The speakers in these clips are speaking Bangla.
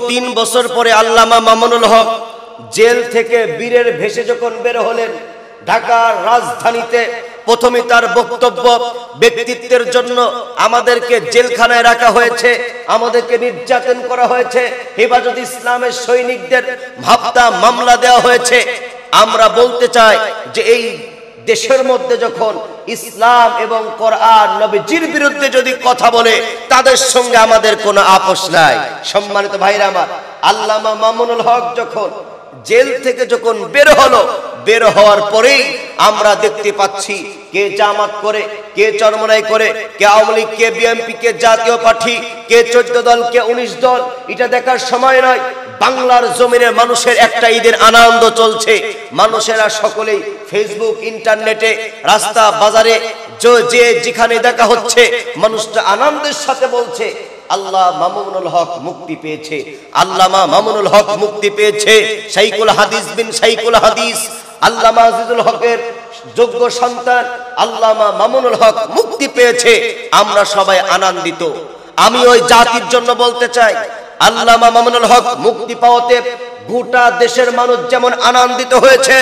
3 বছর পরে আল্লামা মামুনুল হক জেল থেকে বীরের ভেসে যখন বের হলেন, ঢাকার রাজধানীতে প্রথমে তার বক্তব্য, ব্যক্তিত্বের জন্য আমাদেরকে জেলখানায় রাখা হয়েছে, আমাদেরকে নির্যাতন করা হয়েছে, হেফাজত ইসলামের সৈনিকদের হত্যা মামলা দেওয়া হয়েছে। আমরা বলতে চাই যে এই দেশের মধ্যে যখন ইসলাম এবং কোরআন নবীজির বিরুদ্ধে যদি কথা বলে, তাদের সঙ্গে আমাদের কোনো আপোষ নাই। সম্মানিত ভাইরা আমার, আল্লামা মামুনুল হক যখন জেল থেকে যখন বের হলো, বের হওয়ার পরেই আমরা দেখতে পাচ্ছি কে জামাত করে, কে চরমনাই করে, কে আওয়ামী লীগ, কে বিএনপি, কে জাতীয় পার্টি, কে 14 দল, কে 19 দল, এটা দেখার সময় নয়। বাংলার জমিনের মানুষের একটা ঈদের আনন্দ চলছে। মানুষেরা সকলেই ফেসবুক, ইন্টারনেটে, রাস্তা বাজারে যে যেখানে দেখা হচ্ছে, মানুষটা আনন্দের সাথে বলছে আল্লাহ মামুনুল হক মুক্তি পেয়েছে, আল্লামা মামুনুল হক মুক্তি পেয়েছে। শাইখুল হাদিস বিন শাইখুল হাদিস আল্লামা আজিজুল হকের যোগ্য সন্তান আল্লামা মামুনুল হক মুক্তি পেয়েছে। আমরা সবাই আনন্দিত। আমি ওই জাতির জন্য বলতে চাই, আল্লামা মামুনুল হক মুক্তি পাওয়াতে গোটা দেশের মানুষ যেমন আনন্দিত হয়েছে,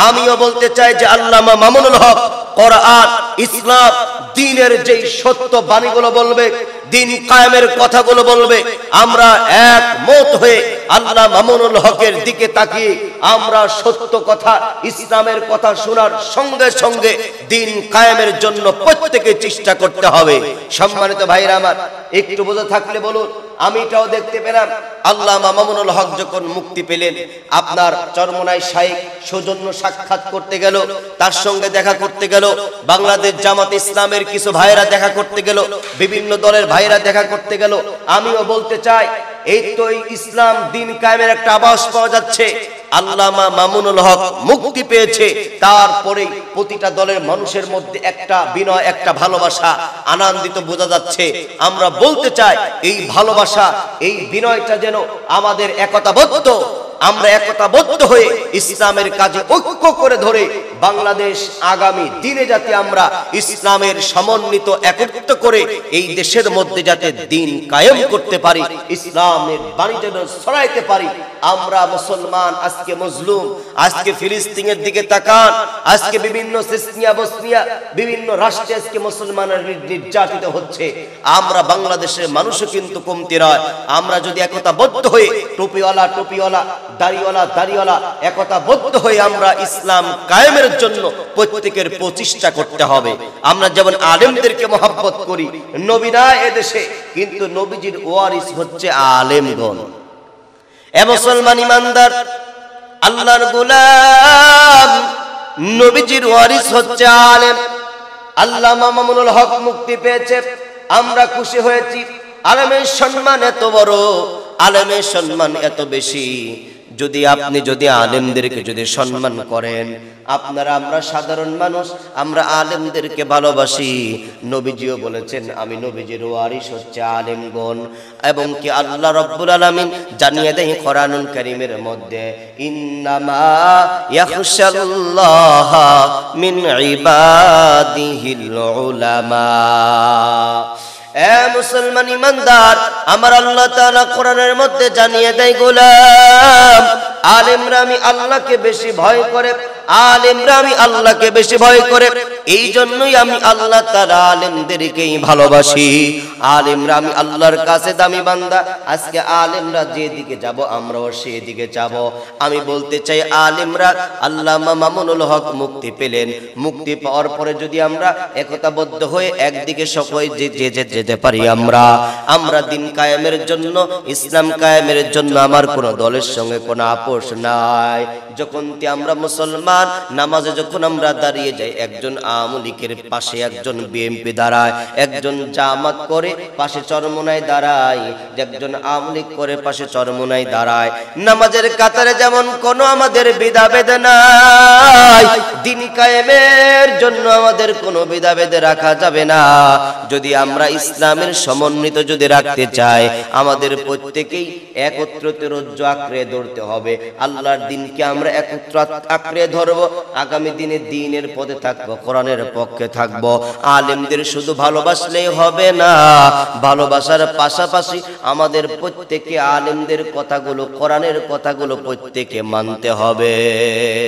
আমিও বলতে চাই যে আল্লামা মামুনুল হক কোরআন, ইসলাম, দ্বীনের যে সত্য বাণীগুলো বলবে, দ্বীন কায়েমের কথাগুলো বলবে, আমরা একমত হয়ে আল্লাহ মামুনুল হকের দিকে তাকিয়ে আমরা সত্য কথা, ইসলামের কথা শোনার সঙ্গে সঙ্গে দ্বীন কায়েমের জন্য প্রত্যেকে চেষ্টা করতে হবে। সম্মানিত ভাইরা আমার, একটু বোঝা থাকলে বলুন। আমি এটাও দেখতে পেলাম আল্লামা মামুনুল হক যখন মুক্তি পেলেন, আপনার চরমনাই শাইখ সৌজন্য সাক্ষাৎ করতে গেল, তার সঙ্গে দেখা করতে গেল, বাংলাদেশ জামাত ইসলামের কিছু ভাইরা দেখা করতে গেল, বিভিন্ন দলের ভাইরা দেখা করতে গেল। আমিও বলতে চাই, এই তো ইসলাম দ্বীন কায়েমের একটা আভাস পাওয়া যাচ্ছে। আল্লামা মামুনুল হক মুক্তি পেয়েছে, তারপরে প্রতিটা দলের মানুষের মধ্যে একটা বিনয়, একটা ভালোবাসা, আনন্দিত বোঝা যাচ্ছে। আমরা বলতে চাই এই ভালোবাসা, এই বিনয়টা যেন আমাদের একতাবদ্ধ, আমরা একতাবদ্ধ হয়ে ইসলামের কাজে ঐক্য করে ধরে বাংলাদেশ আগামী দিনে যাতে আমরা ইসলামের সমন্বিত একত্রিত করে এই দেশের মধ্যে যাতে দ্বীন কায়েম করতে পারি, ইসলামের বাণী যেন ছড়াইতে পারি। আমরা মুসলমান আজকে মজলুম, আজকে ফিলিস্তিনের দিকে তাকান, আজকে বিভিন্ন সিসনিয়া, বসনিয়া, বিভিন্ন রাষ্ট্রে আজকে মুসলমানরা নির্যাতিত হচ্ছে। আমরা বাংলাদেশের মানুষও কিন্তু কমতি নয়। আমরা যদি একতাবদ্ধ হয়ে টুপিওয়ালা টুপিওয়ালা, দাড়িওয়ালা দাড়িওয়ালা একতাবদ্ধ হয়ে আমরা ইসলাম কায়েমের জন্য প্রত্যেকের প্রচেষ্টা করতে হবে। আমরা যেমন আলেমদেরকে মহব্বত করি, নবী না এদেশে, কিন্তু নবীজির ওয়ারিস হচ্ছে আলেমগণ। এ মুসলমান ইমানদার, আল্লাহর গোলাম, নবীজির ওয়ারিস হচ্ছে আলেম। আল্লামা মামুনুল হক মুক্তি পেয়েছে, আমরা খুশি হয়েছি। আলেমের সম্মান এত বড়, আলেমের সম্মান এত বেশি। আপনি যদি আলেমদেরকে যদি সম্মান করেন, আপনারা, আমরা সাধারণ মানুষ, আমরা আলেমদেরকে ভালোবাসি। নবীজিও বলেছেন আমি নবীজির ওয়ারিস হচ্ছে আলেমগণ। এবং কি আল্লাহ রাব্বুল আলামিন জানিয়ে দেন কোরআনুল কারীমের মধ্যে, ইন্নামা ইয়াখশাল্লাহা মিন ইবাদিহিল উলামা। এ মুসলমান ইমানদার, আমার আল্লাহ তাআলা কোরআনের মধ্যে জানিয়ে দেয়, গোলাম, আলেমরা আমি আল্লাহকে বেশি ভয় করে, আলেমরা আমি আল্লাহকে বেশি ভয় করে। এই জন্যই আমি আল্লাহ তাআলা আলেমদেরকেই ভালোবাসি। আলেমরা আমি আল্লাহর কাছে দামি বান্দা। আজকে আলেমরা যেদিকে যাব, আমরাও সেদিকে যাব। আমি বলতে চাই, আলেমরা, আল্লামা মামুনুল হক মুক্তি পেলেন, মুক্তি পাওয়ার পরে যদি আমরা একতাবদ্ধ হয়ে একদিকে সকলে যেতে পারি, আমরা দ্বীন কায়েমের জন্য, ইসলাম কায়েমের জন্য আমার কোন দলের সঙ্গে কোনো আপোষ নাই। যখন আমরা মুসলমান, নামাজে যখন আমরা দাঁড়িয়ে যাই, একজন আওয়ামী লীগের পাশে একজন বিএনপি দাঁড়ায়, একজন জামাত করে পাশে চরমনায় দাঁড়ায়, একজন আওয়ামী লীগ করে পাশে চরমনায় দাঁড়ায়। নামাজের কাতারে যেমন কোনো আমাদের ভেদাভেদ নাই, দ্বীন কায়েমের জন্য আমাদের কোনো ভেদাভেদ রাখা যাবে না। যদি আমরা ইসলামের সমন্বিত যদি রাখতে চাই, আমাদের প্রত্যেকেই একত্রিত রজ্জু আঁকড়ে ধরতে হবে। আল্লাহর দ্বীনকে আমরা একত্র আঁকড়ে ধরবো, আগামী দিনে দ্বীনের পথে থাকবো, কোরআনের পক্ষে থাকবো। আলেমদের শুধু ভালোবাসলেই হবে না, ভালোবাসার পাশাপাশি আমাদের প্রত্যেকে আলেমদের কথাগুলো, কোরআনের কথাগুলো প্রত্যেকে মানতে হবে।